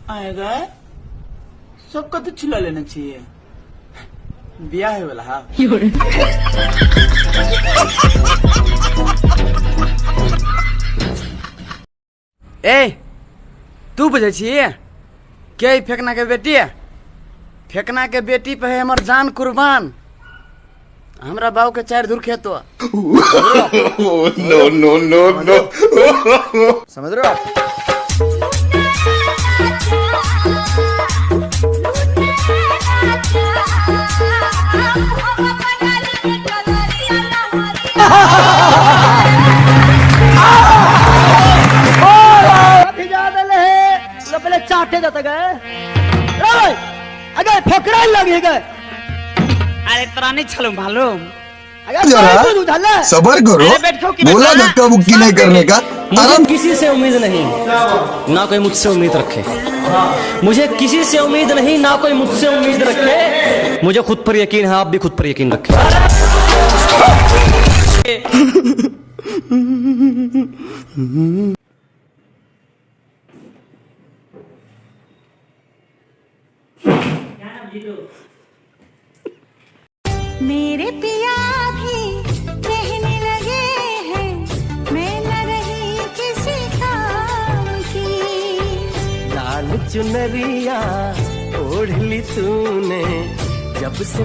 आएगा सबका तो छुला लेना चाहिए, ब्याह है वाला। हाँ ए तू बुझे छिए के फेकना के बेटी है? फेकना के बेटी पे है हमर जान कुर्बान। हमरा बाबू के 4 धुर खेतो। नो नो नो नो समझ रहे हो? पहले चाटे जाता गए अगर फेकरा लगे गए। अरे तरा नहीं चलो मालूम। जरा सबर करो, बोला धक्का मुक्की नहीं करने का। मुझे किसी से उम्मीद नहीं, ना कोई मुझसे उम्मीद रखे। मुझे किसी से उम्मीद नहीं, ना कोई मुझसे उम्मीद रखे। मुझे खुद पर यकीन है, आप भी खुद पर यकीन रखें। मेरे पिया भी कहने लगे हैं मैं न रही किसी काम की। लाल चुनरिया ओढ़ ली तूने जब से